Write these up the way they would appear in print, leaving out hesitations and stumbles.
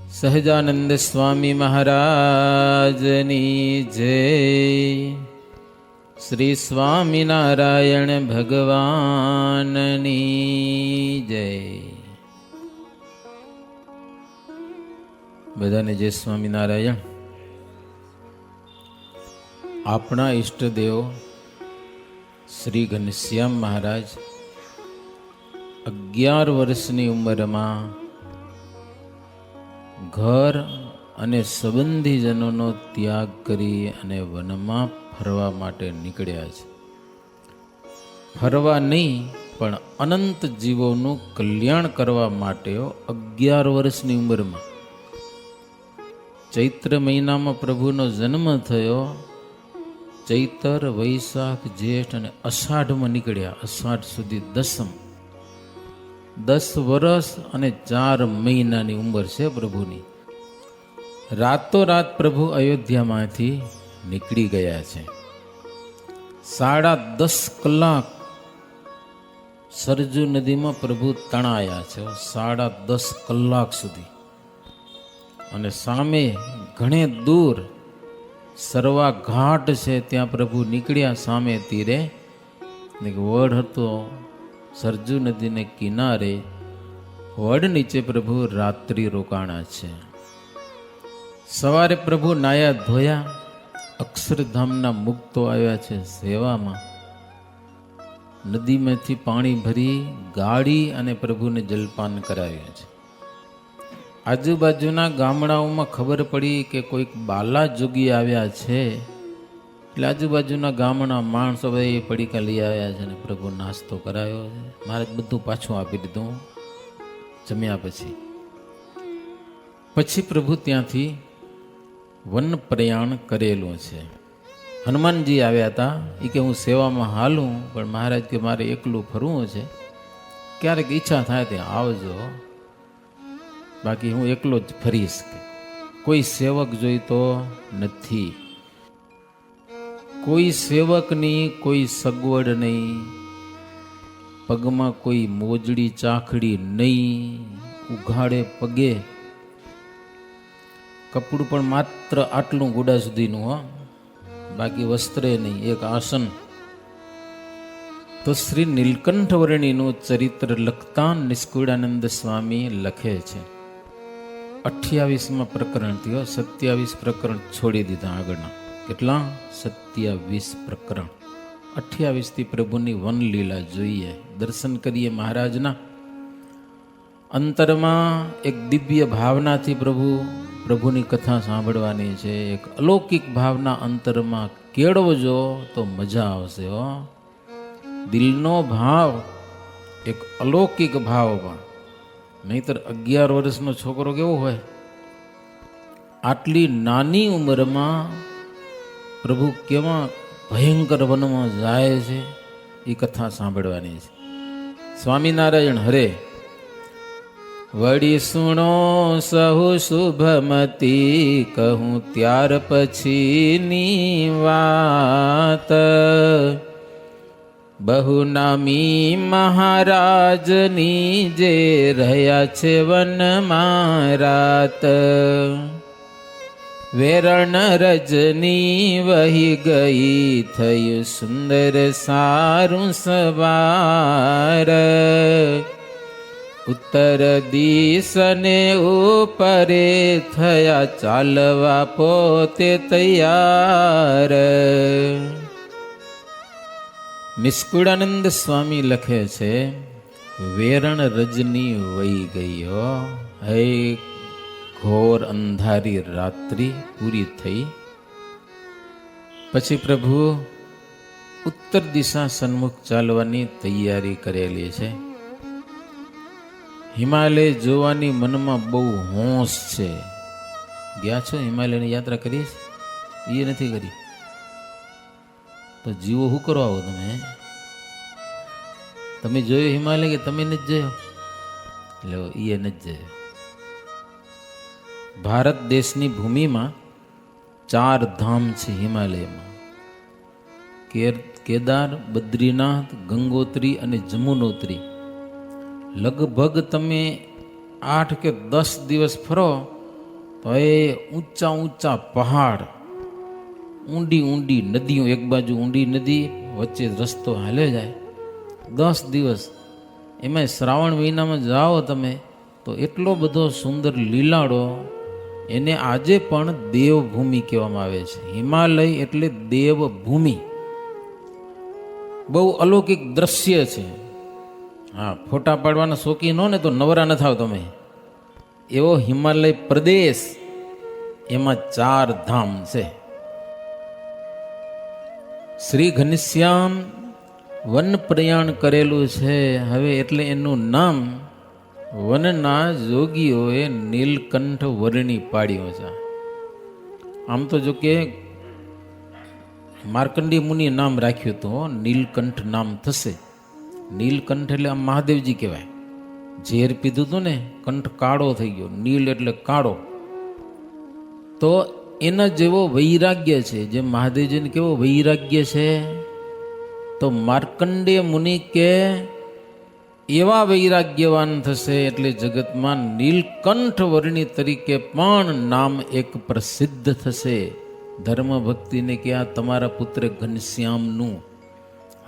સહજાનંદ સ્વામી મહારાજની જય. શ્રી સ્વામિનારાયણ ભગવાનની જય. બધાને જય સ્વામિનારાયણ. આપણા ઈષ્ટદેવ શ્રી ઘનશ્યામ મહારાજ 11 વર્ષની ઉંમરમાં ઘર અને સંબંધીજનોનો ત્યાગ કરી અને વનમાં ફરવા માટે નીકળ્યા છે. ફરવા નહીં પણ અનંત જીવોનું કલ્યાણ કરવા માટે 11 વર્ષની ઉંમરમાં. ચૈત્ર મહિનામાં પ્રભુનો જન્મ થયો. ચૈતર, વૈશાખ, જેઠ અને અષાઢમાં નીકળ્યા. અષાઢ સુધી 10મ. 10 વર્ષ અને 4 મહિનાની ઉંમર છે પ્રભુની. રાતોરાત પ્રભુ અયોધ્યામાંથી નીકળી ગયા છે. 10.5 કલાક સરજુ નદીમાં પ્રભુ તણાયા છે. 10.5 કલાક સુધી. અને સામે ઘણે દૂર સરવા ઘાટ છે, ત્યાં પ્રભુ નીકળ્યા. સામે તીરે વડ હતો સરજુ નદીને કિનારે. વડ નીચે પ્રભુ રાત્રિ રોકાણા છે. સવારે પ્રભુ નાયા ધોયા. અક્ષરધામના મુક્તો આવ્યા છે સેવામાં. નદીમાંથી પાણી ભરી ગાળી અને પ્રભુને જલપાન કરાવ્યા છે. આજુબાજુના ગામડાઓમાં ખબર પડી કે કોઈક બાલા જોગી આવ્યા છે, એટલે આજુબાજુના ગામના માણસો બધા પડીકા લઈ આવ્યા છે અને પ્રભુ નાસ્તો કરાયો છે. મારે બધું પાછું આપી દીધું જમ્યા પછી પ્રભુ ત્યાંથી વન પ્રયાણ કરેલું છે. હનુમાનજી આવ્યા હતા. એ કે હું સેવામાં હાલું, પણ મહારાજ કે મારે એકલું ફરવું છે, ક્યારેક ઈચ્છા થાય ત્યાં આવજો, બાકી હું એકલો જ ફરીશ. કોઈ સેવક જોઈતો નથી, કોઈ સેવકની કોઈ સગવડ નહીં, પગમાં કોઈ મોજડી ચાખડી નહીં, ઉઘાડે પગે, કપડું પણ માત્ર આટલું ગુડા સુધીનું, હો, બાકી વસ્ત્રે નહીં, એક આસન. તો શ્રી નીલકંઠ વર્ણીનું ચરિત્ર લખતા નિષ્કુળાનંદ સ્વામી લખે છે. 28માં પ્રકરણ થયો. 27 પ્રકરણ છોડી દીધા આગળના. કેટલા? 27 પ્રકરણ. 28 થી પ્રભુની વનલીલા જોઈએ, દર્શન કરીએ મહારાજના. અંતરમાં એક દિવ્ય ભાવનાથી પ્રભુની કથા સાંભળવાની છે. એક અલૌકિક ભાવના અંતરમાં કેળવજો તો મજા આવશે. હો, દિલનો ભાવ એક અલૌકિક ભાવમાં. નહીતર 11 વર્ષનો છોકરો કેવો હોય? આટલી નાની ઉંમરમાં પ્રભુ કેવા ભયંકર વનમાં જાય છે, એ કથા સાંભળવાની છે. સ્વામિનારાયણ હરે. વળી સુણો સહુ શુભમતી, કહું ત્યાર પછીની વાત. બહુ નામી મહારાજની જે રહ્યા છે વનમાં રાત. વેરણ રજની વહી ગઈ, થયું સુંદર સારું સવાર. ઉત્તર દિશને ઉપરે થયા, ચાલવા પોતે તૈયાર. નિષ્કુળાનંદ સ્વામી લખે છે, વેરણ રજની વહી ગઈ. હે, ઘોર અંધારી રાત્રિ પૂરી થઈ. પછી પ્રભુ ઉત્તર દિશા સન્મુખ ચાલવાની તૈયારી કરેલી છે. હિમાલય જોવાની મનમાં બહુ હોશ છે. ગયા છો હિમાલયની યાત્રા કરીશ? એ નથી કરી તો જીવો શું કરો આવો? તમે જોયો હિમાલય કે તમે નથી જોયો? એટલે એ નથી જોયો. ભારત દેશની ભૂમિમાં 4 ધામ છે હિમાલયમાં. કેદાર, બદ્રીનાથ, ગંગોત્રી અને જમુનોત્રી. લગભગ તમે 8 કે 10 દિવસ ફરો હવે ઊંચા ઊંચા પહાડ, ઊંડી ઊંડી નદીઓ, એક બાજુ ઊંડી નદી, વચ્ચે રસ્તો હાલે જાય 10 દિવસ. એમાં શ્રાવણ મહિનામાં જાઓ તમે તો એટલો બધો સુંદર લીલાડો, એને આજે પણ દેવભૂમિ કહેવામાં આવે છે. હિમાલય એટલે દેવભૂમિ, બહુ અલૌકિક દ્રશ્ય છે. હા, ફોટા પાડવાના શોખીન હો ને તો નવરા ન થાવ તમે. એવો હિમાલય પ્રદેશ, એમાં 4 ધામ છે. શ્રી ઘનશ્યામ વન પ્રયાણ કરેલું છે. હવે એટલે એનું નામ વનના જોગીઓએ નીલકંઠ વર્ણી પાડ્યો છે. આમ તો જો કે માર્કંડી મુનિ નામ રાખ્યું હતું, નીલકંઠ નામ થશે. નીલકંઠ એટલે આમ મહાદેવજી કહેવાય. ઝેર પીધું હતું ને, કંઠ કાળો થઈ ગયો, નીલ એટલે કાળો. તો એના જેવો વૈરાગ્ય છે, જે મહાદેવજીને કેવો વૈરાગ્ય છે, તો માર્કંડેય મુનિ કે એવા વૈરાગ્યવાન થશે એટલે જગતમાં નીલકંઠ વર્ણી તરીકે પણ નામ એક પ્રસિદ્ધ થશે. ધર્મ ભક્તિને કે આ તમારા પુત્ર ઘનશ્યામનું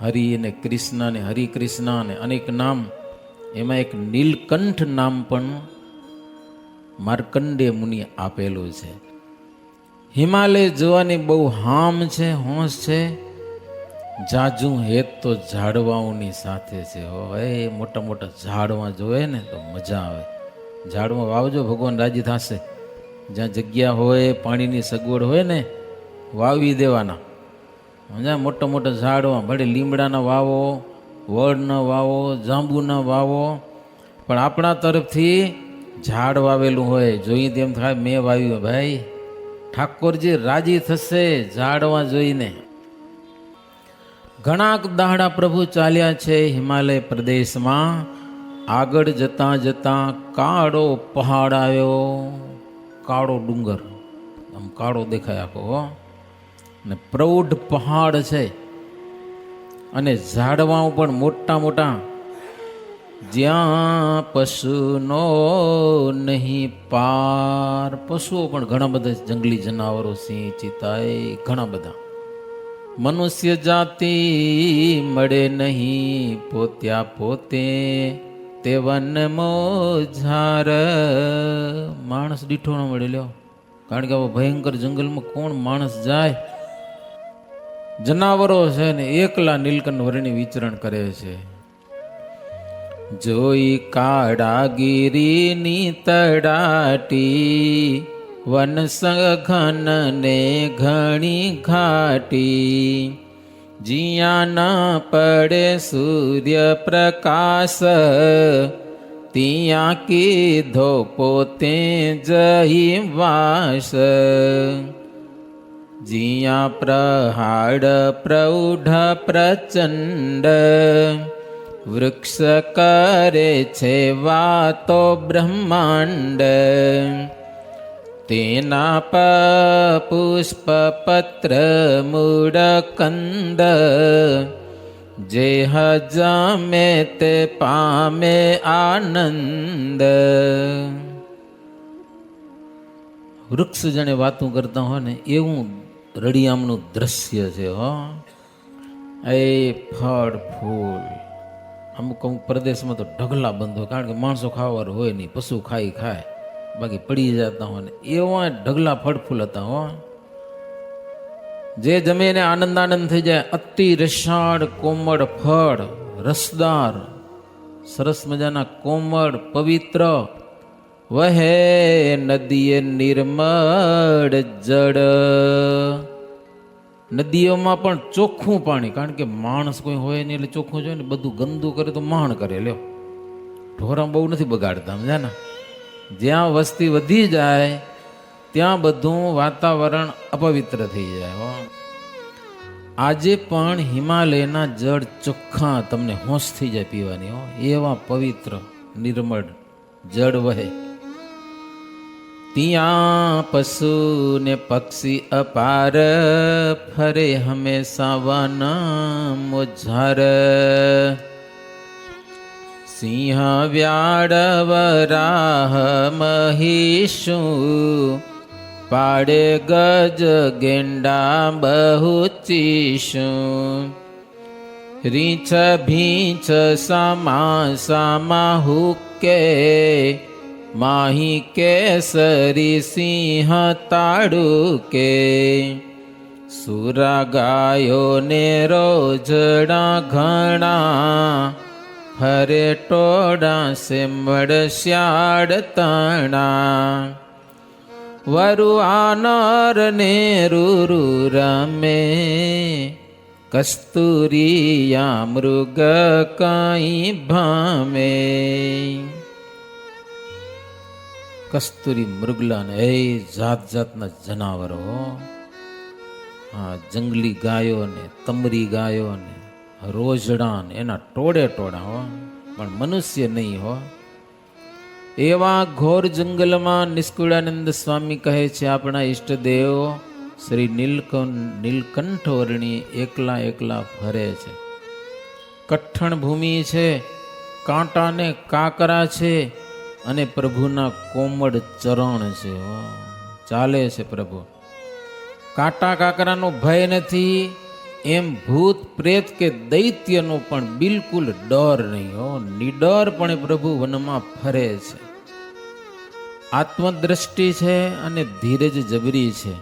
હરિ અને કૃષ્ણ ને હરિકૃષ્ણ ને અનેક નામ, એમાં એક નીલકંઠ નામ પણ માર્કંડેય મુનિ આપેલું છે. હિમાલય જોવાની બહુ હામ છે, હોંશ છે. જાજુ હેત તો ઝાડવાઓની સાથે છે. હોય મોટા મોટા ઝાડવા જોવે ને તો મજા આવે. ઝાડવા વાવજો, ભગવાન રાજી થશે. જ્યાં જગ્યા હોય, પાણીની સગવડ હોય ને, વાવી દેવાના. જ્યાં મોટા મોટા ઝાડવા, ભલે લીમડાના વાવો, વડના વાવો, જાંબુના વાવો, પણ આપણા તરફથી ઝાડ વાવેલું હોય જોઈ તેમ થાય મેં વાવ્યું. ભાઈ ઠાકોરજી રાજી થશે ઝાડવા જોઈને. ઘણા દાહડા પ્રભુ ચાલ્યા છે હિમાલય પ્રદેશમાં. આગળ જતા જતા કાળો પહાડ આવ્યો, કાળો ડુંગર, આમ કાળો દેખાય આખો, ને પ્રૌઢ પહાડ છે, અને ઝાડવાઓ પણ મોટા મોટા. જ્યાં પશુનો નહીં પાર, પશુઓ પણ ઘણા બધા, જંગલી જનાવરો, સિંહ, ચિત્તા, એ ઘણા બધા. મનુષ્ય જાતિ મળે નહીં પોત્યા પોતે, તે વન મોઝાર. માણસ દીઠો ન મળે લ્યો, કારણ કે આવા ભયંકર જંગલમાં કોણ માણસ જાય. જનાવરો છે ને એકલા નીલકંઠ વર્ણી વિચરણ કરે છે. જોઈ કાળાગીરીની તડાટી, વન સઘન ને ઘણી ઘાટી. જ્યાં ના પડે સૂર્ય પ્રકાશ, ત્યાં કીધો પોતે જઈ વાસ. જ્યાં પ્રહાડ પ્રૌઢ પ્રચંડ, વૃક્ષ કરે છે વાતો બ્રહ્માંડ. તેના પુષ્પ પત્ર મૂળ કંદ, જે હજામે તે પામે આનંદ. વૃક્ષ જાણે વાતું કરતા હોય ને એવું રળિયામણું દ્રશ્ય છે. હો એ ફળ ફૂલ, અમુક અમુક પ્રદેશમાં તો ઢગલા બંધ હોય, કારણ કે માણસો ખાવાનું હોય નહીં, પશુ ખાય, બાકી પડી જતા હોય ને એવા ઢગલા ફળ ફૂલ હતા. હો જે જમે એને આનંદ આનંદ થઈ જાય. અતિ રસાળ કોમળ ફળ, રસદાર, સરસ મજાના કોમળ પવિત્ર. વહે નદીએ નિર્મળ જળ, નદીઓમાં પણ ચોખ્ખું પાણી, કારણ કે માણસ કોઈ હોય નહીં એટલે ચોખ્ખું જોઈએ ને. બધું ગંદુ કરે તો માણ કરે. લ્યો, ઢોરા બહુ નથી બગાડતા, સમજ્યા ને. જ્યાં વસ્તી વધી જાય ત્યાં બધું વાતાવરણ અપવિત્ર થઈ જાય. આજે પણ હિમાલયના જળ ચોખ્ખા, તમને હોશ થઈ જાય પીવાની. એવા પવિત્ર નિર્મળ જળ વહે. ત્યાં પશુ ને પક્ષી અપાર, ફરે હંમેશા વાના મોઝાર. સિંહ વ્યાળ વરાહ મહિષું, પાડે ગજ ગેંડા બહુ ચીશું, રીંછ ભીંછ સામા સામા હુકે, માહી કેસરી સિંહ તાડુકે, સુરા ગાયો ને રોજડા ઘણા, હરે ટોડા સેમડ શ્યાડ તણા, વરુ આનર ને રૂરુ રમે, કસ્તુરિયા મૃગ કઈ ભામે. કસ્તુરી મૃગલા ને એ જાત જાતના જનાવરો, હા, જંગલી ગાયો ને તમરી ગાયો ને રોજડા ને એના ટોળે ટોળા હો, પણ મનુષ્ય નહીં હો. એવા ઘોર જંગલમાં નિષ્કુળાનંદ સ્વામી કહે છે આપણા ઈષ્ટદેવ શ્રી નીલકંઠ વર્ણી એકલા એકલા ફરે છે. કઠણ ભૂમિ છે, કાંટા ને કાકરા છે, અને પ્રભુના કોમળ ચરણ છે. ચાલે છે પ્રભુ, કાંટા કાકરાનો ભય નથી, એમ ભૂત પ્રેત કે દૈત્યનો પણ બિલકુલ ડર નહીં હો. નિડરપણે પ્રભુ વનમાં ફરે છે. આત્મદ્રષ્ટિ છે અને ધીરજ જબરી છે,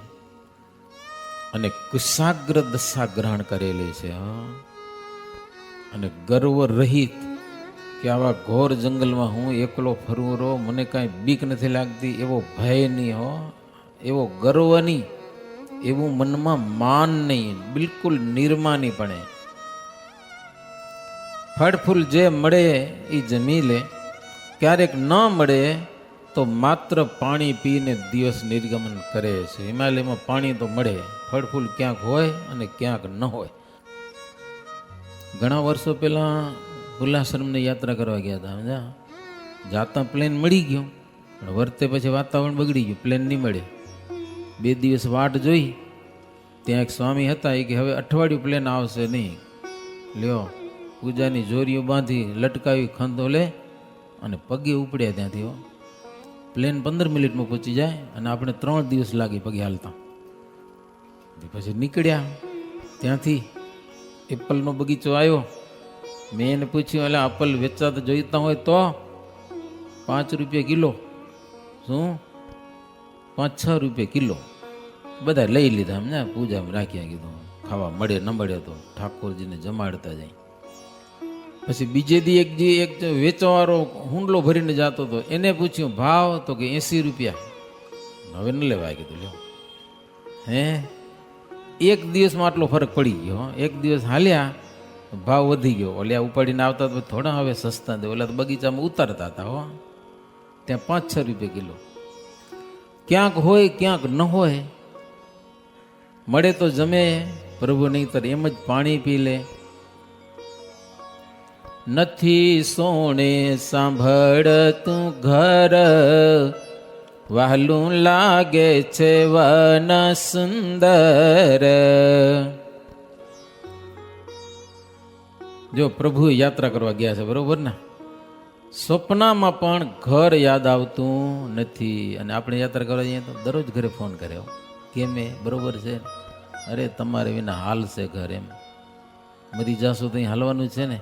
અને કુશાગ્ર દશા ગ્રહણ કરેલી છે. અને ગર્વ રહિત કે આવા ઘોર જંગલમાં હું એકલો ફરવું રહો, મને કાંઈ બીક નથી લાગતી, એવો ભય નહીં હો, એવો ગર્વ નહીં, એવું મનમાં માન નહીં, બિલકુલ નિર્માનીપણે. ફળ ફૂલ જે મળે એ જમી લે, ક્યારેક ન મળે તો માત્ર પાણી પીને દિવસ નિર્ગમન કરે છે. હિમાલયમાં પાણી તો મળે, ફળ ફૂલ ક્યાંક હોય અને ક્યાંક ન હોય. ઘણા વર્ષો પહેલાં ભુલાશ્રમની યાત્રા કરવા ગયા હતા. સમજા, જાતા પ્લેન મળી ગયો, પણ વર્તે પછી વાતાવરણ બગડી ગયું, પ્લેન નહીં મળે. 2 દિવસ વાટ જોઈ, ત્યાં એક સ્વામી હતા, એ કે હવે અઠવાડિયું પ્લેન આવશે નહીં. લ્યો, પૂજાની જોરીઓ બાંધી લટકાવી ખંધો લે અને પગે ઉપડ્યા ત્યાંથી. પ્લેન 15 મિનિટમાં પહોંચી જાય અને આપણે 3 દિવસ લાગી પગે હાલતા. પછી નીકળ્યા ત્યાંથી. એપલનો બગીચો આવ્યો. મેં એને પૂછ્યું, એટલે એપલ વેચાતા જોઈતા હોય તો 5 રૂપિયા કિલો. શું? 5-6 રૂપિયા કિલો. બધા લઈ લીધા. સમજા, પૂજામાં રાખ્યા. કીધું ખાવા મળે ન મળે તો ઠાકોરજીને જમાડતા જાય. પછી બીજે દી એક વેચવાવાળો હુંડલો ભરીને જતો હતો, એને પૂછ્યું ભાવ, તો કે 80 રૂપિયા. હવે ન લેવાય. કીધું લ્યો, હે, એક દિવસમાં આટલો ફરક પડી ગયો. એક દિવસ હાલ્યા, ભાવ વધી ગયો. ઓલ્યા ઉપાડીને આવતા તો થોડા હવે સસ્તા દે, ઓલા તો બગીચામાં ઉતારતા હતા. હો, ત્યાં 5-6 રૂપિયા કિલો. ક્યાંક હોય ક્યાંક ન હોય, મળે તો જમે પ્રભુ, નહીંતર એમ જ પાણી પી લે. નથી સોણે સાંભળ તું ઘર, વહાલું લાગે છે વન સુંદર. જો પ્રભુ યાત્રા કરવા ગયા છે, બરોબર ને, સ્વપ્નમાં પણ ઘર યાદ આવતું નથી. અને આપણે યાત્રા કરવા જઈએ તો દરરોજ ઘરે ફોન કર્યો, કેમ બરોબર છે, અરે તમારે વિના હાલ છે ઘર, એમ મરી જાશો તો અહીં હાલવાનું છે ને.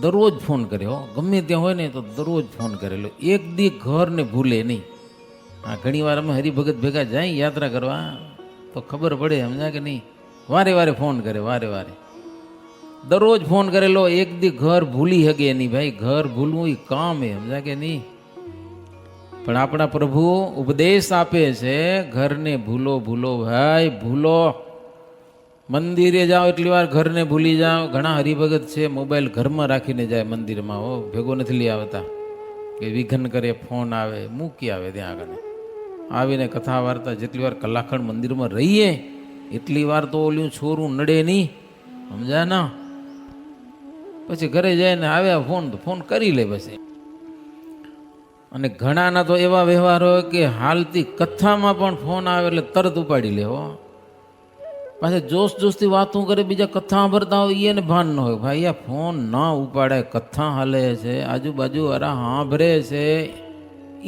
દરરોજ ફોન કર્યો, ગમે ત્યાં હોય ને તો દરરોજ ફોન કરેલો. એક દી ઘરને ભૂલે નહીં. હા, ઘણી વાર અમે હરિભગત ભેગા જાય યાત્રા કરવા તો ખબર પડે, સમજા કે નહીં. વારે વારે ફોન કરે, વારે વારે દરરોજ ફોન કરેલો. એક દી ઘર ભૂલી શકે નહીં ભાઈ. ઘર ભૂલવું એ કામ એ, સમજા કે નહીં. પણ આપણા પ્રભુ ઉપદેશ આપે છે, ઘરને ભૂલો ભૂલો ભાઈ, ભૂલો. મંદિરે જાઓ એટલી વાર ઘરને ભૂલી જાઓ. ઘણા હરિભગત છે મોબાઈલ ઘરમાં રાખીને જાય મંદિરમાં. હો, ભેગો નથી લઈ આવતા, કે વિઘન કરે, ફોન આવે, મૂકી આવે ત્યાં આગળ. આવીને કથા વાર્તા જેટલી વાર કલાકખંડ મંદિરમાં રહીએ એટલી વાર તો ઓલું છોરું નડે નહીં, સમજા ના. પછી ઘરે જાય ને આવ્યા ફોન તો ફોન કરી લે પછી. અને ઘણાના તો એવા વ્યવહાર હોય કે હાલતી કથામાં પણ ફોન આવે એટલે તરત ઉપાડી લે. હો, પાછા જોશ જોશથી વાતું કરે, બીજા કથા ભરતા હોય એને ભાન ન હોય. ભાઈ આ ફોન ના ઉપાડે, કથા હાલે છે, આજુબાજુ અરા સાંભળે છે,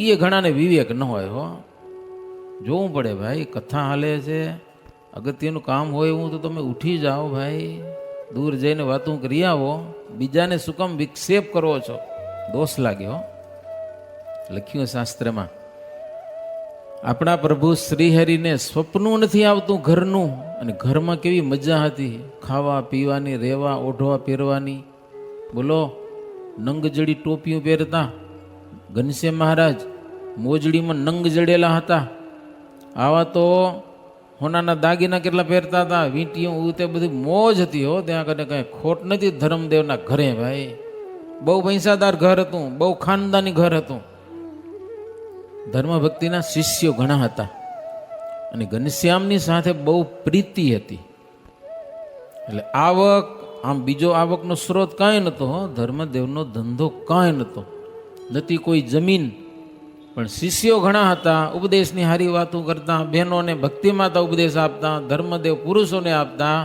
એ ઘણાને વિવેક ન હોય. હો, જોવું પડે ભાઈ, કથા હાલે છે, અગત્યનું કામ હોય એવું તો તમે ઉઠી જાઓ ભાઈ, દૂર જઈને વાતું કરી આવો. બીજાને શું કામ વિક્ષેપ કરો છો? દોષ લાગ્યો. લખ્યું શાસ્ત્રમાં, આપણા પ્રભુ શ્રીહરિને સ્વપ્નું નથી આવતું ઘરનું, અને ઘરમાં કેવી મજા હતી, ખાવા પીવાની, રહેવા ઓઢવા પહેરવાની. બોલો, નંગજડી ટોપિયું પહેરતા ઘનશ્યામ મહારાજ, મોજડીમાં નંગ જડેલા હતા. આવા તો હોનાના દાગીના કેટલા પહેરતા હતા, વીંટીયું તે બધી મોજ હતી હો. ત્યાં કને કઈ ખોટ નથી ધર્મદેવના ઘરે ભાઈ. બહુ પૈસાદાર ઘર હતું, બહુ ખાનદાની ઘર હતું. ધર્મ ભક્તિના શિષ્યો ઘણા હતા, અને ઘનશ્યામની સાથે બહુ પ્રીતિ હતી. એટલે આવક, આમ બીજો આવકનો સ્ત્રોત કાંઈ નહોતો. ધર્મદેવનો ધંધો કાંઈ નહોતો, નથી કોઈ જમીન, પણ શિષ્યો ઘણા હતા. ઉપદેશની હારી વાતો કરતા, બહેનોને ભક્તિમાતા ઉપદેશ આપતા, ધર્મદેવ પુરુષોને આપતા.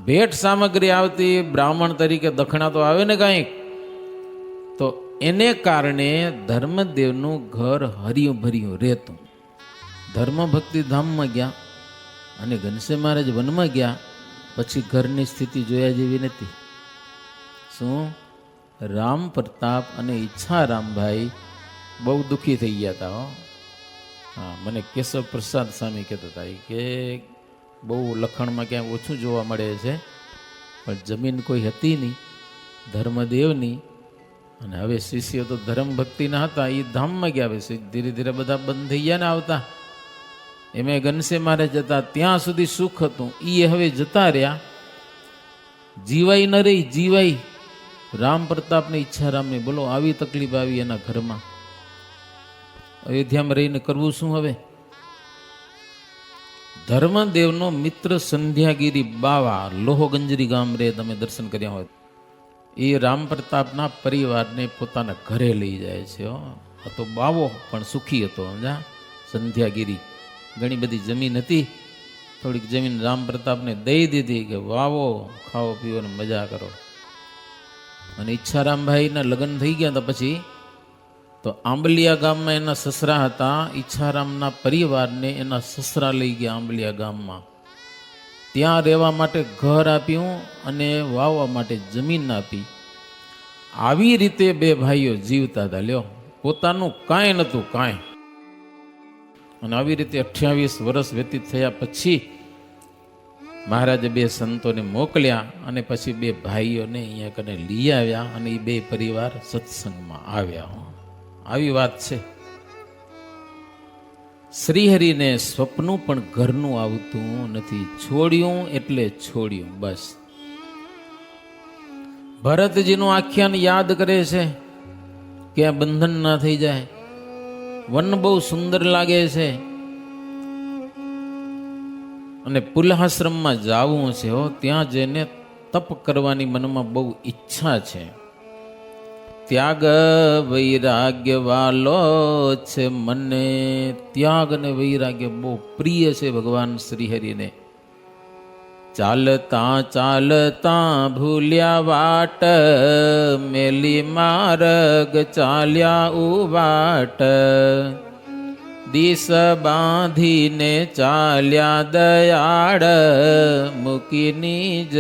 ભેટ સામગ્રી આવતી, બ્રાહ્મણ તરીકે દક્ષિણા તો આવે ને કાંઈક. તો એને કારણે ધર્મદેવનું ઘર હરિયું ભર્યું રહેતું. ધર્મ ભક્તિ ધામમાં ગયા અને ઘનશ્યામ મહારાજ વનમાં ગયા, પછી ઘરની સ્થિતિ જોયા જેવી નથી. શું? રામ પ્રતાપ અને ઈચ્છારામભાઈ બહુ દુઃખી થઈ ગયા હતા. હા, મને કેશવ પ્રસાદ સ્વામી કહેતા હતા કે બહુ લખણમાં ક્યાંય ઓછું જોવા મળે છે, પણ જમીન કોઈ હતી નહીં ધર્મદેવની. અને હવે શિષ્યો તો ધર્મ ભક્તિના હતા, એ ધામમાં ગયા. હવે ધીરે ધીરે બધા બંધ થઈ ગયા ને આવતા. એમાં ઘનશ્યામ મહારાજ જતા, ત્યાં સુધી સુખ હતું, એ હવે જતા રહ્યા. જીવાઈ ન રહી, જીવાઈ રામ પ્રતાપને ઈચ્છારામને. બોલો, આવી તકલીફ આવી એના ઘરમાં. અયોધ્યામાં રહીને કરવું શું હવે? ધર્મદેવનો મિત્ર સંધ્યાગીરી બાવા, લોહગંજરી ગામ રે, તમે દર્શન કર્યા હોય, એ રામ પ્રતાપના પરિવારને પોતાના ઘરે લઈ જાય છે. હતો બાવો પણ સુખી હતો. સમજા? સંધ્યાગીરી ઘણી બધી જમીન હતી, થોડીક જમીન રામ પ્રતાપને દઈ દીધી કે વાવો, ખાઓ પીવો ને મજા કરો. અને ઈચ્છારામભાઈના લગ્ન થઈ ગયા હતા પછી તો આંબલિયા ગામમાં એના સસરા હતા. ઈચ્છારામના પરિવારને એના સસરા લઈ ગયા આંબલિયા ગામમાં. ત્યાં રહેવા માટે ઘર આપ્યું અને વાવવા માટે જમીન આપી. આવી રીતે બે ભાઈઓ જીવતા હતા. લ્યો, પોતાનું કાંઈ નહોતું, કાંઈ. અને આવી રીતે 28 વર્ષ વ્યતીત થયા પછી મહારાજે બે સંતોને મોકલ્યા અને પછી બે ભાઈઓને અહીંયા કને લઈ આવ્યા, અને એ બે પરિવાર સત્સંગમાં આવ્યા. આવી વાત છે. શ્રીહરિને સ્વપ્નું પણ ઘરનું આવતું નથી. છોડ્યું એટલે છોડ્યું, બસ. ભરતજીનું આખ્યાન યાદ કરે છે કે આ બંધન ના થઈ જાય. વન બહુ સુંદર લાગે છે અને પુલહાશ્રમમાં જાવું છે. ત્યાં જઈને તપ કરવાની મનમાં બહુ ઈચ્છા છે. ત્યાગ વૈરાગ્ય વાલો છે મને. ત્યાગ ને વૈરાગ્ય બહુ પ્રિય છે ભગવાન શ્રીહરિને. ચાલતા ચાલતા ભૂલ્યા વાટ, મેલી માર્ગ ચાલ્યા ઉવાટ. દિશ બાંધીને ચાલ્યા દયાળ, મૂકીની જ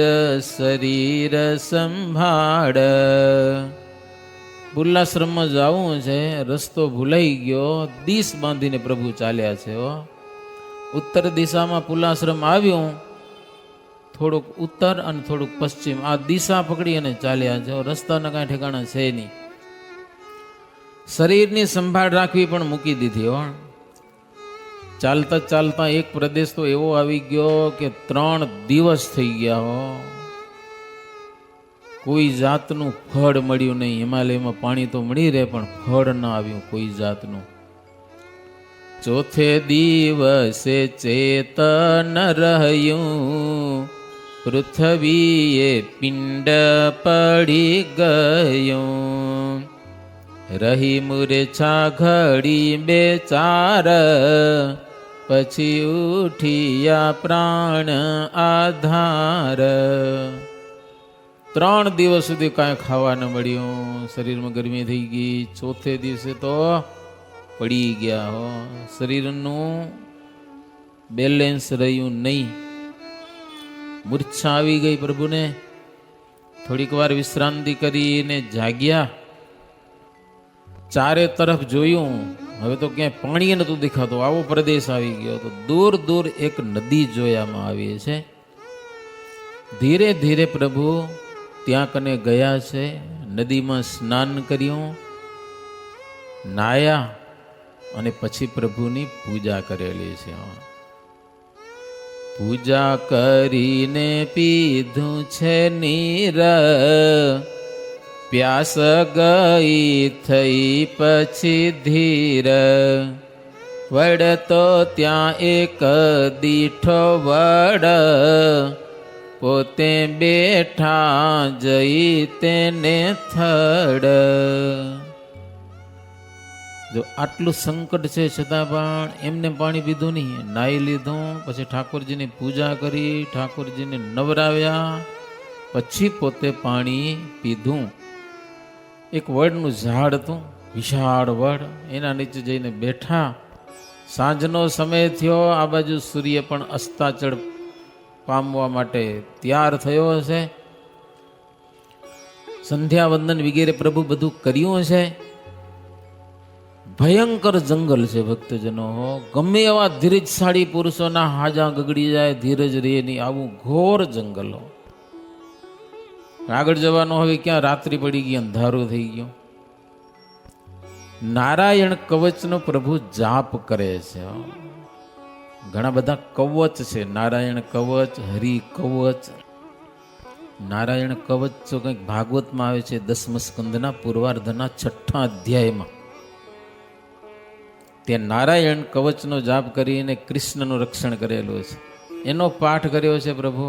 શરીર સંભાળ. પુલાશ્રમમાં જવું છે, રસ્તો ભૂલાઈ ગયો, દિશ બાંધીને પ્રભુ ચાલ્યા છે. ઉત્તર દિશામાં પુલાશ્રમ આવ્યું, થોડુંક ઉત્તર અને થોડુંક પશ્ચિમ, આ દિશા પકડી અને ચાલ્યા છે. રસ્તાના કાંઈ ઠેકાણા છે નહીં. શરીરની સંભાળ રાખવી પણ મૂકી દીધી. ચાલતા ચાલતા એક પ્રદેશ તો એવો આવી ગયો કે 3 દિવસ થઈ ગયા. કોઈ જાતનું ફળ મળ્યું નહીં. હિમાલયમાં પાણી તો મળી રહે પણ ફળ ન આવ્યું કોઈ જાતનું. ચોથે દિવસે ચેતન રહ્યું, પૃથ્વીએ પિંડ પડી ગયું. રહી મૂર્છા ઘડી બેચાર, પછી ઉઠિયા પ્રાણ આધાર. 3 દિવસ સુધી કાંઈ ખાવા ન મળ્યું, શરીરમાં ગરમી થઈ ગઈ. ચોથે દિવસે તો પડી ગયા. શરીરનું બેલેન્સ રહ્યું નહીં, મૂર્છા આવી ગઈ પ્રભુને. થોડીક વાર વિશ્રાંતિ કરીને જાગ્યા, ચારે તરફ જોયું, હવે તો ક્યાંય પાણી નતું દેખાતું, આવો પ્રદેશ આવી ગયો. તો દૂર દૂર એક નદી જોયામાં આવી છે. ધીરે ધીરે પ્રભુ ત્યાં કને ગયા છે, નદીમાં સ્નાન કર્યું, નાયા અને પછી પ્રભુની પૂજા કરેલી છે. પૂજા કરીને પીધું છે નીર, પ્યાસ ગઈ થઈ પછી ધીર, વડ તો ત્યાં એક દીઠો વડ, પોતે બેઠા જઈ તેને થડ. જો આટલું સંકટ છે છતાં પણ એમને પાણી પીધું નહીં, નાહી લીધું, પછી ઠાકોરજીની પૂજા કરી, ઠાકોરજીને નવરાવ્યા, પછી પોતે પાણી પીધું. એક વડનું ઝાડ હતું, વિશાળ વડ, એના નીચે જઈને બેઠા. સાંજનો સમય થયો, આ બાજુ સૂર્ય પણ અસ્તાચળ પામવા માટે તૈયાર થયો હશે. સંધ્યા વંદન વગેરે પ્રભુ બધું કર્યું છે. ભયંકર જંગલ છે ભક્તજનો, ગમે એવા ધીરજશાળી પુરુષોના હાજા ગગડી જાય, ધીરજ રે નહીં, આવું ઘોર જંગલ. આગળ જવાનું હવે ક્યાં, રાત્રિ પડી ગઈ, અંધારું થઈ ગયું. નારાયણ કવચનો પ્રભુ જાપ કરે છે. ઘણા બધા કવચ છે, નારાયણ કવચ, હરિ કવચ. નારાયણ કવચ તો કંઈક ભાગવતમાં આવે છે, 10મ સ્કંદના પૂર્વાર્ધના 6ઠા અધ્યાયમાં. ત્યાં નારાયણ કવચનો જાપ કરીને કૃષ્ણનું રક્ષણ કરેલું છે, એનો પાઠ કર્યો છે પ્રભુ.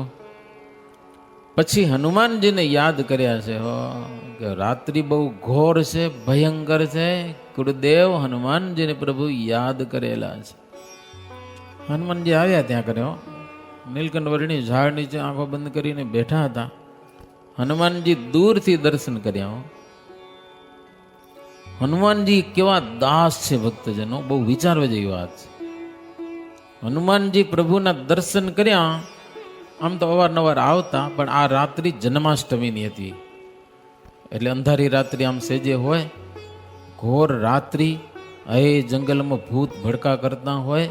પછી હનુમાનજીને યાદ કર્યા છે કે રાત્રિ બહુ ઘોર છે, ભયંકર છે. ગુરુદેવ હનુમાનજીને પ્રભુ યાદ કરેલા છે. હનુમાનજી આવ્યા ત્યાં કર્યો, નીલકંઠ વર્ણી ઝાડ નીચે આંખો બંધ કરીને બેઠા હતા. હનુમાનજી દૂરથી દર્શન કર્યા. હનુમાનજી કેવા દાસ છે ભક્તજનો, બહુ વિચારવા જેવી વાત છે. હનુમાનજી પ્રભુના દર્શન કર્યા. આમ તો અવારનવાર આવતા, પણ આ રાત્રિ જન્માષ્ટમીની હતી એટલે અંધારી રાત્રિ આમ સેજે હોય, ઘોર રાત્રિ, એ જંગલમાં ભૂત ભડકા કરતા હોય.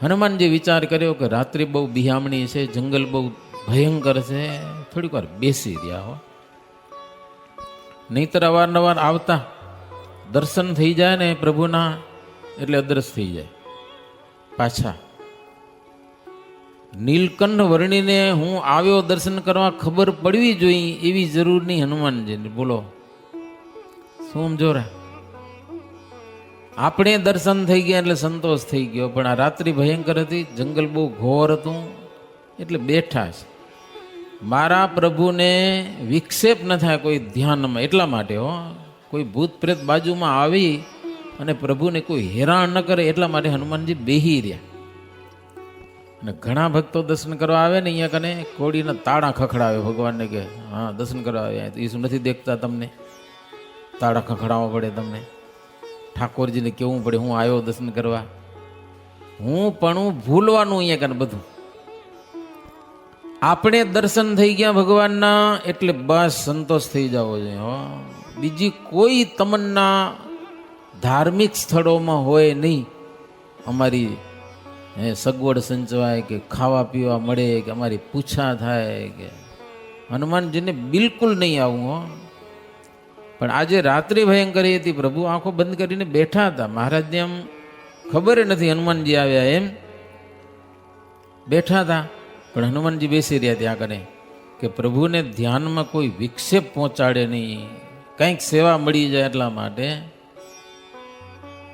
હનુમાનજી વિચાર કર્યો કે રાત્રિ બહુ બિહામણી છે, જંગલ બહુ ભયંકર છે, થોડીક વાર બેસી રહ્યા હો. નહીતર અવારનવાર આવતા, દર્શન થઈ જાય ને પ્રભુના એટલે અદ્રશ્ય થઈ જાય પાછા. નીલકંઠ વર્ણીને હું આવ્યો દર્શન કરવા ખબર પડવી જોઈએ એવી જરૂર નહીં હનુમાનજીને. બોલો શું સમજો રા? આપણે દર્શન થઈ ગયા એટલે સંતોષ થઈ ગયો, પણ આ રાત્રિ ભયંકર હતી, જંગલ બહુ ઘોર હતું એટલે બેઠા છે. મારા પ્રભુને વિક્ષેપ ન થાય કોઈ ધ્યાનમાં, એટલા માટે હો. કોઈ ભૂત પ્રેત બાજુમાં આવી અને પ્રભુને કોઈ હેરાન ન કરે એટલા માટે હનુમાનજી બેહી રહ્યા. અને ઘણા ભક્તો દર્શન કરવા આવે ને અહીંયા કને કોડીના તાળા ખખડાવે ભગવાનને, કે હા દર્શન કરવા આવ્યા, તો એ શું નથી દેખતા તમને? તાળા ખખડાવવા પડે તમને, ઠાકોરજીને કેવું પડે હું આવ્યો દર્શન કરવા. હું પણ ભૂલવાનું અહીંયા કને બધું. આપણે દર્શન થઈ ગયા ભગવાનના એટલે બસ સંતોષ થઈ જવો જોઈએ હો. બીજી કોઈ તમન્ના ધાર્મિક સ્થળોમાં હોય નહીં. અમારી સગવડ સંચવાય, કે ખાવા પીવા મળે, કે અમારી પૂછા થાય, કે હનુમાનજીને બિલકુલ નહીં આવું હો. પણ આજે રાત્રિ ભયંકરી હતી, પ્રભુ આંખો બંધ કરીને બેઠા હતા. મહારાજને આમ ખબર નથી હનુમાનજી આવ્યા, એમ બેઠા હતા. પણ હનુમાનજી બેસી રહ્યા ત્યાં કને કે પ્રભુને ધ્યાનમાં કોઈ વિક્ષેપ પહોંચાડે નહીં, કંઈક સેવા મળી જાય એટલા માટે.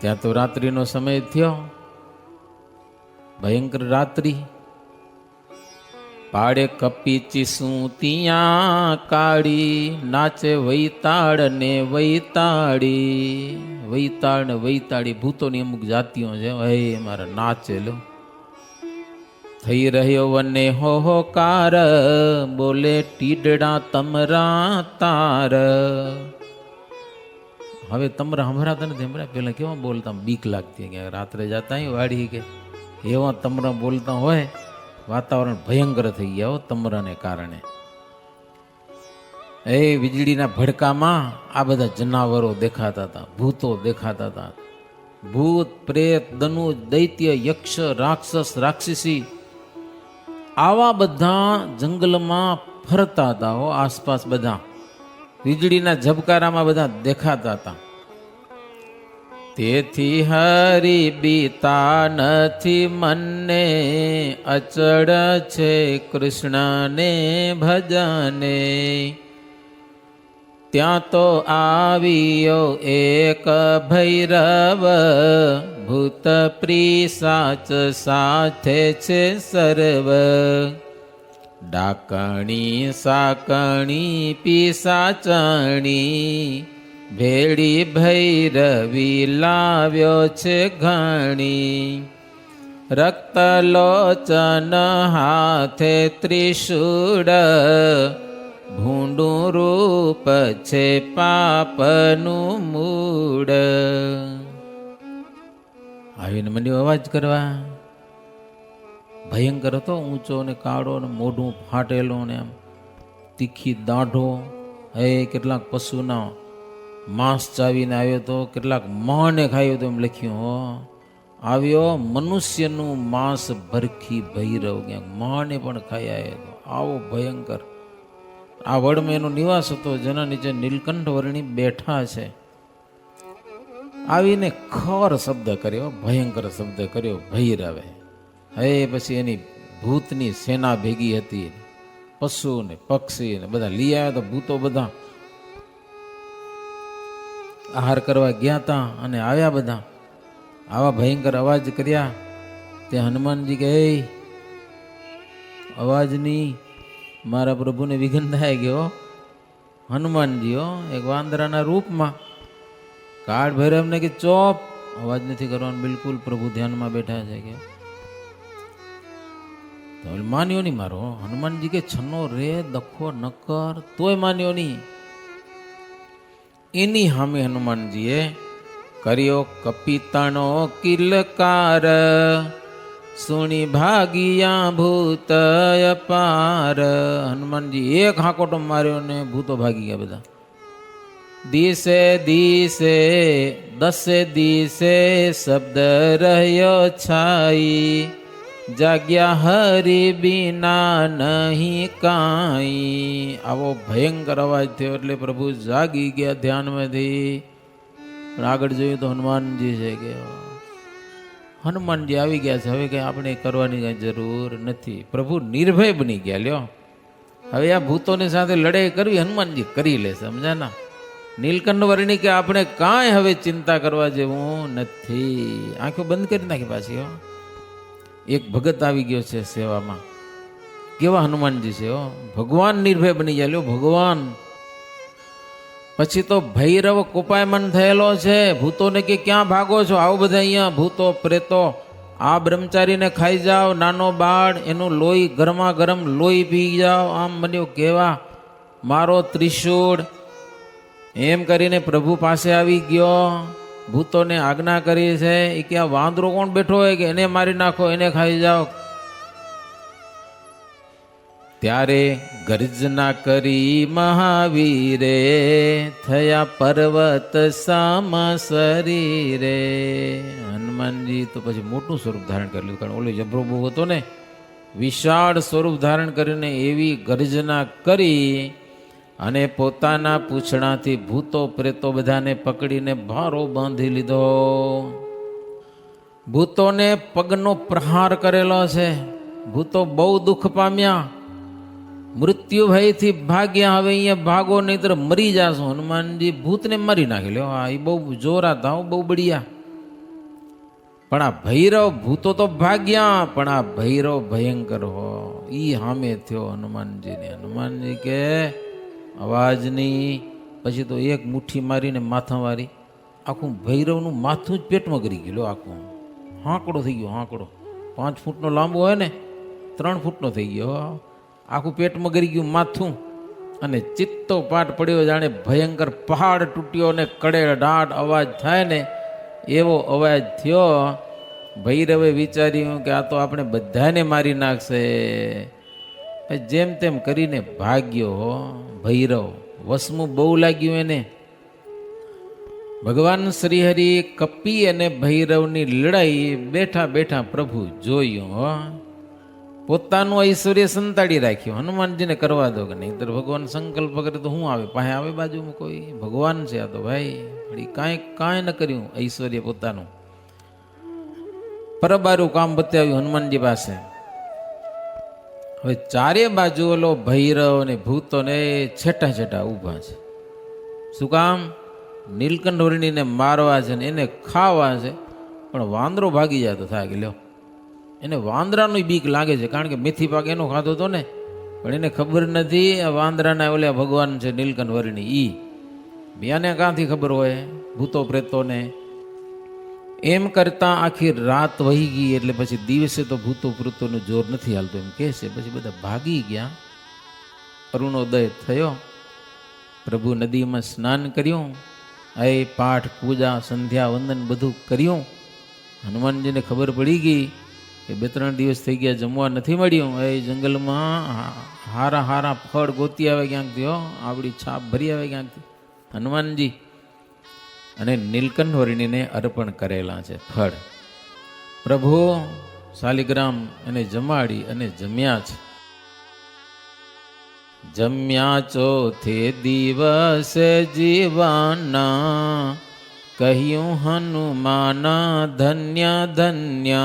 ત્યાં તો રાત્રિનો સમય થયો, ભયંકર રાત્રિ. પાડે કપીચી શું ત્યાં કાળી, નાચે વૈતાળ ને વૈતાળી. વૈતાળ ને વૈતાળી ભૂતોની અમુક જાતિઓ છે, હે મારા નાચેલો. થઈ રહ્યો વને હોકાર, બોલે ટીડડા તમરા તાર. હવે તમરા સંભળાતા નથી, હમણાં પેલા કેવા બોલતા, બીક લાગતી કે રાત્રે જતા વાડી કે એવા તમરા બોલતા હોય, વાતાવરણ ભયંકર થઈ ગયા હો તમરાને કારણે. એ વીજળીના ભડકામાં આ બધા જનાવરો દેખાતા હતા, ભૂતો દેખાતા હતા. ભૂત, પ્રેત, દનુજ, દૈત્ય, યક્ષ, રાક્ષસ, રાક્ષસી આવા બધા જંગલમાં ફરતા હતા હો. આસપાસ બધા વીજળીના ઝબકારામાં બધા દેખાતા હતા. તેથી હરી બીતા નથી મનને, અચળ છે કૃષ્ણને ભજને. ત્યાં તો આવ્યો એક ભૈરવ, ભૂત પ્રિસાચ સાથે છે સર્વ. ડાકણી સાકણી પિસાચણી, ભેળી ભૈરવી લાવ્યો છે ઘણી. રક્તલોચન હાથે ત્રિશૂળ, ભૂંડું રૂપ છે પાપનું મૂળ. આવીને મંડ્યો અવાજ કરવા. ભયંકર હતો, ઊંચો ને કાળો ને મોઢું ફાટેલું ને આમ તીખી દાઢો. હે કેટલાક પશુના માંસ ચાવીને આવ્યો તો, કેટલાક માને ખાયો તો એમ લખ્યું હો. આવ્યો મનુષ્યનું માંસ ભરખી ભૈરવ, ક્યાંક માને પણ ખાઈ આવ્યો તો. આવો ભયંકર આ વડમાં એનો નિવાસ હતો, જેના નીચે નીલકંઠ વર્ણી બેઠા છે. આવીને ખર શબ્દ કર્યો, ભયંકર શબ્દ કર્યો ભૈરવે. હવે પછી એની ભૂતની સેના ભેગી હતી, પશુ ને પક્ષી ને બધા લઈ આવ્યા. તો ભૂતો બધા આહાર કરવા ગયા હતા અને આવ્યા બધા. આવા ભયંકર અવાજ કર્યા. તે હનુમાનજી કહે, અવાજની મારા પ્રભુને વિઘ્ન થાય ગયો. હનુમાનજી હો, એક વાંદરાના રૂપમાં. કાળ ભૈરવને કે ચોપ, અવાજ નથી કરવાનો બિલકુલ, પ્રભુ ધ્યાનમાં બેઠા છે કે. તો માન્યો નહીં મારો. હનુમાનજી કે છનો રે દખો નકર, તોય માન્યો નહીં. એની સામે હનુમાનજીએ કર્યો કપિતાનો કિલકાર, સુણી ભાગિયા ભૂત અપાર. હનુમાનજી એક હાકોટો માર્યો ને ભૂતો ભાગી ગયા બધા. દિશે દિશે દસે દિશે શબ્દ રહ્યો છાઈ, જાગ્યા હરી બીના નહીં કાંઈ. આવો ભયંકર અવાજ થયો એટલે પ્રભુ જાગી ગયા ધ્યાનમાંથી. પણ આગળ જોયું તો હનુમાનજી છે કે હનુમાનજી આવી ગયા છે. હવે કંઈ આપણે કરવાની કંઈ જરૂર નથી. પ્રભુ નિર્ભય બની ગયા. લ્યો, હવે આ ભૂતોની સાથે લડાઈ કરવી હનુમાનજી કરી લે, સમજ્યા ના. નીલકંઠ વર્ણી કે આપણે કાંઈ હવે ચિંતા કરવા જેવું નથી. આંખો બંધ કરી નાખી પાછી. હો, એક ભગત આવી ગયો છે સેવામાં. કેવા હનુમાનજી છે હો, ભગવાન નિર્ભય બની ગયા. લ્યો, ભગવાન. પછી તો ભૈરવ કોપાયમાન થયેલો છે. ભૂતોને કે ક્યાં ભાગો છો, આવો બધા અહીંયા ભૂતો પ્રેતો. આ બ્રહ્મચારીને ખાઈ જાઓ, નાનો બાળ, એનું લોહી ગરમા ગરમ લોહી પી જાઓ. આમ બન્યો કેવા, મારો ત્રિશૂળ. એમ કરીને પ્રભુ પાસે આવી ગયો. ભૂતોને આજ્ઞા કરી છે એ કે આ વાંદરો કોણ બેઠો હોય કે એને મારી નાખો, એને ખાઈ જાઓ. ત્યારે ગર્જના કરી મહાવીરે, થયા પર્વત સામા શરીરે. હનુમાનજી તો પછી મોટું સ્વરૂપ ધારણ કરી લીધું, કારણ ઓલો જબરો બહુ હતો ને, વિશાળ સ્વરૂપ ધારણ કરીને એવી ગર્જના કરી અને પોતાના પૂંછડાથી ભૂતો પ્રેતો બધાને પકડીને ભારો બાંધી લીધો. ભૂતોને પગનો પ્રહાર કરેલો છે. ભૂતો બહુ દુઃખ પામ્યા, મૃત્યુ ભયથી ભાગ્યા. હવે અહીંયા ભાગો નહીં તો મરી જાશો. હનુમાનજી ભૂતને મારી નાખી લ્યો. હા, એ બહુ જોરા હતા, બહુ બળિયા. પણ આ ભૈરવ, ભૂતો તો ભાગ્યા, પણ આ ભૈરવ ભયંકર હો, ઈ સામે થયો હનુમાનજીને. હનુમાનજી કે અવાજની. પછી તો એક મુઠ્ઠી મારીને માથા મારી. આખું ભૈરવનું માથું જ પેટમાં ગરી ગયું. આખું હાંકડો થઈ ગયો, હાંકડો. 5 ફૂટનો લાંબો હોય ને, 3 ફૂટનો થઈ ગયો. આખું પેટમાં ગરી ગયું માથું. અને ચિત્તો પાટ પડ્યો, જાણે ભયંકર પહાડ તૂટ્યો ને કડેડાટ અવાજ થાય ને એવો અવાજ થયો. ભૈરવે વિચાર્યું કે આ તો આપણે બધાને મારી નાખશે. જેમ તેમ કરીને ભાગ્યો હો ભૈરવ. વસમું બહુ લાગ્યું એને. ભગવાન શ્રીહરિ કપી અને ભૈરવની લડાઈ બેઠા બેઠા પ્રભુ જોયું હો. પોતાનું ઐશ્વર્ય સંતાડી રાખ્યું. હનુમાનજીને કરવા દો કે નહીં તો ભગવાન સંકલ્પ કરે તો શું આવે, પાસે આવે બાજુમાં કોઈ? ભગવાન છે આ તો ભાઈ. કાંઈ ન કર્યું ઐશ્વર્ય પોતાનું. પરબારું કામ બતાવ્યું હનુમાનજી પાસે. હવે ચારે બાજુ ઓલો ભૈરવ ને ભૂતો ને છેટા છેટા ઊભા છે. શું કામ? નીલકંઠ વર્ણીને મારવા છે ને એને ખાવા છે. પણ વાંદરો ભાગી જાય તો થાય કે લ્યો, એને વાંદરાનું બીક લાગે છે, કારણ કે મેથી પાક એનો ખાધો હતો ને. પણ એને ખબર નથી આ વાંદરાના ઓલા ભગવાન છે નીલકંઠ વર્ણી. ઈ બીયાને ક્યાંથી ખબર હોય ભૂતો પ્રેતોને? એમ કરતા આખી રાત વહી ગઈ. એટલે પછી દિવસે તો ભૂતો પ્રેતોનું જોર નથી હાલતું એમ કહે છે. પછી બધા ભાગી ગયા. અરુણોદય થયો. પ્રભુ નદીમાં સ્નાન કર્યું. પાઠ પૂજા સંધ્યા વંદન બધું કર્યું. હનુમાનજીને ખબર પડી ગઈ કે 2-3 દિવસ થઈ ગયા જમવા નથી મળ્યું. જંગલમાં હારા હારા ફળ ગોતી આવે ક્યાંકથી હો, આવડી છાપ ભરી આવે ક્યાંકથી હનુમાનજી. અને નીલકંઠ વર્ણીને અર્પણ કરેલા છે ફળ. પ્રભુ શાલિગ્રામ એને જમાડી અને જમ્યા છે. જમ્યા ચોથે દિવસે જીવાના, કહ્યું હનુમાન ધન્ય ધન્ય,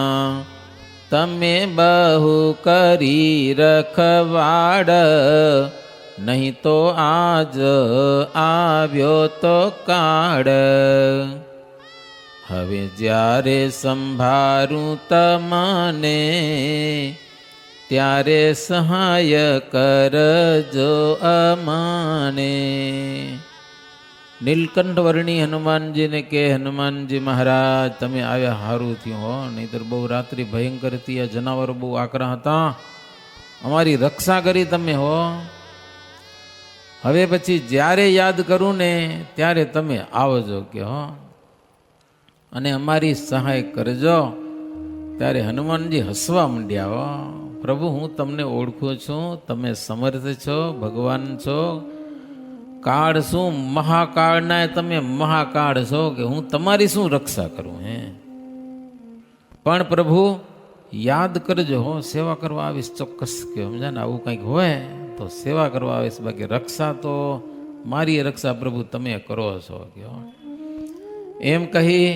તમે બહુ કરી રખવાડ, નહીં તો આજ આવ્યો તો કાળ. હવે જ્યારે સંભાળું તમને, ત્યારે સહાય કરજો અમાને. નીલકંઠ વર્ણી હનુમાનજીને કે હનુમાનજી મહારાજ તમે આવ્યા સારું થયું હો, નહીંતર બહુ રાત્રિ ભયંકર હતી, આ જનાવરો બહુ આકરા હતા, અમારી રક્ષા કરી તમે હો. હવે પછી જ્યારે યાદ કરું ને ત્યારે તમે આવજો કે હો, અને અમારી સહાય કરજો. ત્યારે હનુમાનજી હસવા માંડ્યા હો. પ્રભુ હું તમને ઓળખું છું, તમે સમર્થ છો, ભગવાન છો. કાળ શું મહાકાળના તમે મહાકાળ છો કે હું તમારી શું રક્ષા કરું હે? પણ પ્રભુ યાદ કરજો હો, સેવા કરવા આવીશ ચોક્કસ કે સમજા ને. આવું કંઈક હોય તો સેવા કરવા આવીશ, બાકી રક્ષા તો મારી રક્ષા પ્રભુ તમે કરો છો કે. એમ કહી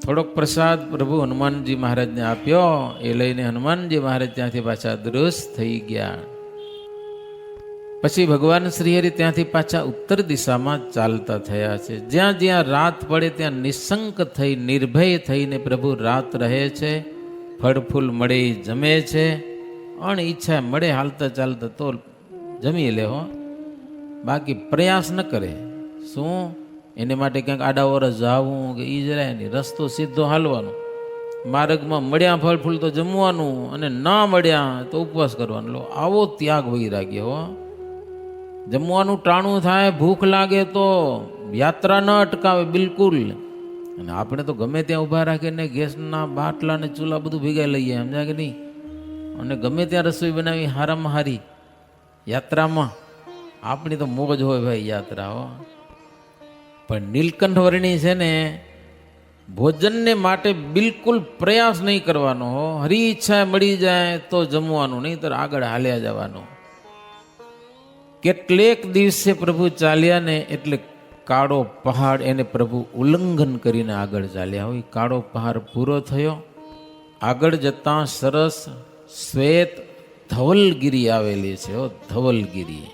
થોડોક પ્રસાદ પ્રભુ હનુમાનજી મહારાજને આપ્યો. એ લઈને હનુમાનજી મહારાજ ત્યાંથી પાછા દૃષ્ટ થઈ ગયા. પછી ભગવાન શ્રીહરિ ત્યાંથી પાછા ઉત્તર દિશામાં ચાલતા થયા છે. જ્યાં જ્યાં રાત પડે ત્યાં નિશંક થઈ નિર્ભય થઈને પ્રભુ રાત રહે છે. ફળ ફૂલ મળે જમે છે. ઈચ્છા મળે હાલતા ચાલતા તો જમી લે હો, બાકી પ્રયાસ ન કરે. શું એને માટે ક્યાંક આડાવરસ જાવું કે ઈ જરાય નહીં, રસ્તો સીધો હાલવાનો. માર્ગમાં મળ્યા ફળ ફૂલ તો જમવાનું, અને ના મળ્યા તો ઉપવાસ કરવાનો. લો આવો ત્યાગ વૈરાગ્ય હો. જમવાનું ટાણું થાય, ભૂખ લાગે તો યાત્રા ન અટકાવે બિલકુલ. અને આપણે તો ગમે ત્યાં ઊભા રાખીને ગેસના બાટલા ને ચૂલા બધું ભેગા લઈએ, સમજ્યા કે નહીં? અને ગમે ત્યાં રસોઈ બનાવી હારામાં હારી યાત્રામાં. આપણી તો મોજ હોય ભાઈ યાત્રા હો. પણ નીલકંઠ વર્ણી છે ને, ભોજનને માટે બિલકુલ પ્રયાસ નહીં કરવાનો હો. હરી ઈચ્છા મળી જાય તો જમવાનું, નહીં તો આગળ હાલ્યા જવાનું. કેટલેક દિવસે પ્રભુ ચાલ્યા ને એટલે કાળો પહાડ એને પ્રભુ ઉલ્લંઘન કરીને આગળ ચાલ્યા હોય. કાળો પહાડ પૂરો થયો. આગળ જતાં સરસ શ્વેત ધવલગીરી આવેલી છે. ધવલગીરી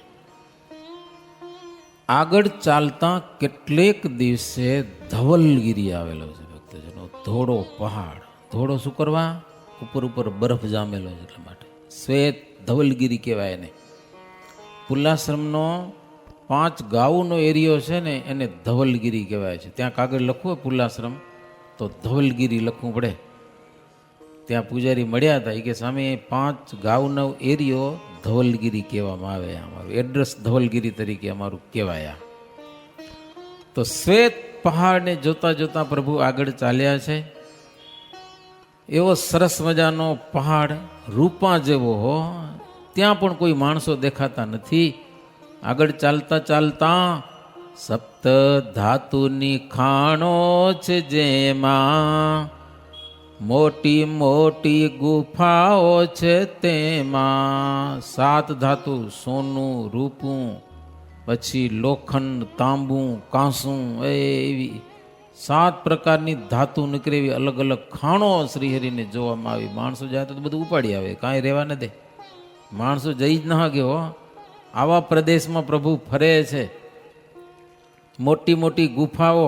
આગળ ચાલતા કેટલેક દિવસે ધવલગીરી આવેલો છે ભક્તજનો. ધોળો પહાડ. ધોળો શું કરવા? ઉપર ઉપર બરફ જામેલો છે એટલા માટે શ્વેત ધવલગીરી કહેવાય એને. પુલ્લાશ્રમનો 5 ગાઉનો એરિયો છે ને એને ધવલગીરી કહેવાય છે. ત્યાં કાગળ લખવું હોય પુલ્લાશ્રમ તો ધવલગીરી લખવું પડે. ત્યાં પૂજારી મળ્યા હતા, એ કે સામે 5 ગાઉનો એરિયો ધવલગીરી કહેવામાં આવે. અમારું એડ્રેસ ધવલગીરી તરીકે અમારું કહેવાયા. તો શ્વેત પહાડને જોતા જોતા પ્રભુ આગળ ચાલ્યા છે. એવો સરસ મજાનો પહાડ રૂપા જેવો હો, ત્યાં પણ કોઈ માણસો દેખાતા નથી. આગળ ચાલતા ચાલતા સપ્ત ધાતુની ખાણો છે જેમાં, મોટી મોટી ગુફાઓ છે તેમાં. 7 ધાતુ, સોનું, રૂપું, પછી લોખંડ, તાંબુ, કાંસું, એવી 7 પ્રકારની ધાતુ નીકળે એવી અલગ અલગ ખાણો શ્રીહરિને જોવામાં આવી. માણસો જાય તો બધું ઉપાડી આવે, કાંઈ રહેવા ન દે. માણસો જઈ જ ન ગયો. આવા પ્રદેશમાં પ્રભુ ફરે છે. મોટી મોટી ગુફાઓ,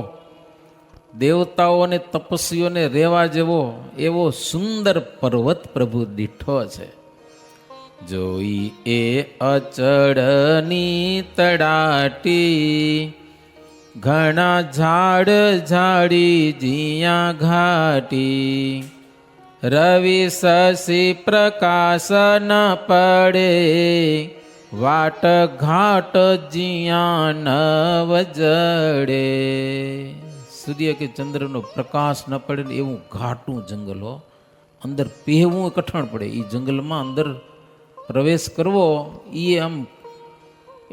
દેવતાઓ અને તપસ્વીઓને રહેવા જેવો એવો સુંદર પર્વત પ્રભુ દીઠો છે. જોઈ એ અચળની તડાટી, ઘણા ઝાડ ઝાડી જીયા ઘાટી. રવિ શશી પ્રકાશ ન પડે, વાટ ઘાટ જીયા નવ જડે. સૂર્ય કે ચંદ્રનો પ્રકાશ ન પડે ને એવું ઘાટું જંગલ હો. અંદર પહેવું કઠણ પડે. એ જંગલમાં અંદર પ્રવેશ કરવો એ આમ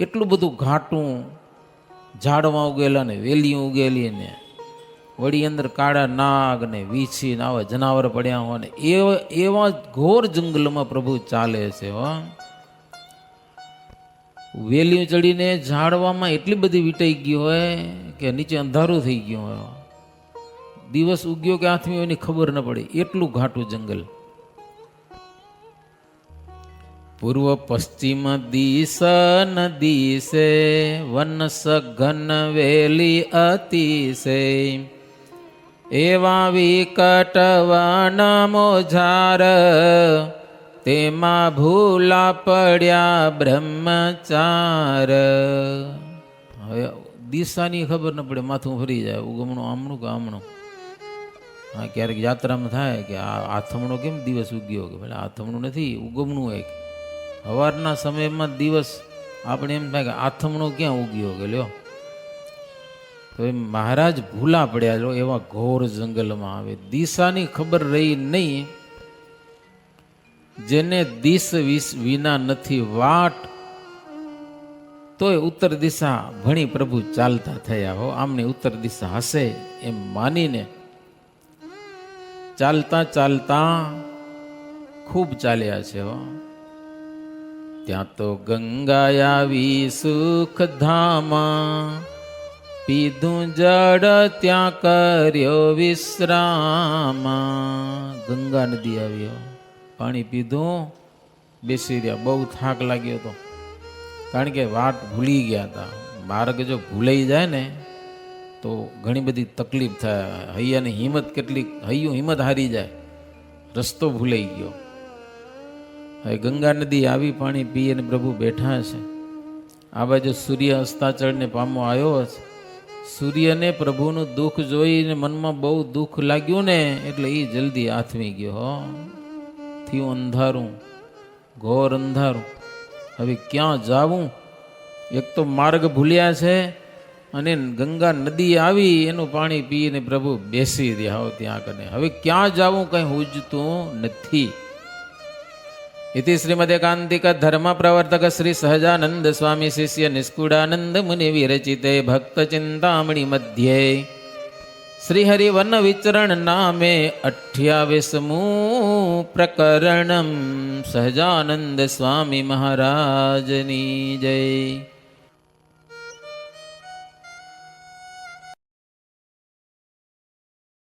એટલું બધું ઘાટું, ઝાડમાં ઉગેલા ને વેલી ઉગેલી ને વળી અંદર કાળા નાગ ને વીછી ને આવા જનાવર પડ્યા હોય ને એવા ઘોર જંગલમાં પ્રભુ ચાલે છે. વેલીઓ ચડીને ઝાડવામાં એટલી બધી વીંટાઈ ગઈ હોય કે નીચે અંધારું થઈ ગયું હોય. દિવસ ઉગ્યો કે આથમી એની ખબર ન પડે, એટલું ઘાટું જંગલ. પૂર્વ પશ્ચિમ દિશ નદી સે, વન સઘન વેલી અતિશે. એવા વિકટ વન મોજાર, તેમાં ભૂલા પડ્યા બ્રહ્મચાર. હવે દિશાની ખબર ન પડે, માથું ફરી જાય. ઉગમણું આમણું કે આમણું. હા, ક્યારેક યાત્રામાં થાય કે આ આથમણો કેમ દિવસ ઉગ્યો, કે ભલે આથમણું નથી, ઉગમણું એક. સવારના સમયમાં દિવસ આપણે એમ થાય કે આથમણો ક્યાં ઉગ્યો કે લ્યો. તો એ મહારાજ ભૂલા પડ્યા લો એવા ઘોર જંગલમાં. આવે દિશાની ખબર રહી નહીં. જેને દિશ વિના નથી વાટ, તોય ઉત્તર દિશા ભણી પ્રભુ ચાલતા થયા હો. આમની ઉત્તર દિશા હશે એમ માનીને ચાલતા ચાલતા ખૂબ ચાલ્યા છે હો. ત્યાં તો ગંગા આવી સુખ ધામા, પીધું જળ ત્યાં કર્યો વિશ્રામા. ગંગા નદી આવ્યો, પાણી પીધું, બેસી રહ્યા. બહુ થાક લાગ્યો હતો, કારણ કે વાટ ભૂલી ગયા હતા. માર્ગ જો ભૂલાઈ જાય ને તો ઘણી બધી તકલીફ થાય. હૈયાની હિંમત કેટલીક, હૈયું હિંમત હારી જાય, રસ્તો ભૂલાઈ ગયો. હવે ગંગા નદી આવી, પાણી પી અને પ્રભુ બેઠા છે. આ બાજુ સૂર્ય અસ્તાચળને પામો આવ્યો છે. સૂર્યને પ્રભુનું દુઃખ જોઈને મનમાં બહુ દુઃખ લાગ્યું ને, એટલે એ જલ્દી આથમી ગયો હો. થયું અંધારું, ઘોર અંધારું. હવે ક્યાં જાવું? એક તો માર્ગ ભૂલ્યા છે, અને ગંગા નદી આવી એનું પાણી પીને પ્રભુ બેસી રહ્યા હો ત્યાં કને. હવે ક્યાં જાવું કઈ હુજતું નથી. इति श्रीमदेकांतिक धर्म प्रवर्तक श्री सहजानंद स्वामी शिष्य निष्कुडानंद मुनि विरचिते भक्त चिंतामणि मध्ये श्री हरिवन विचरण नामे 28मुं प्रकरणं सहजानंद स्वामी महाराजनी जय।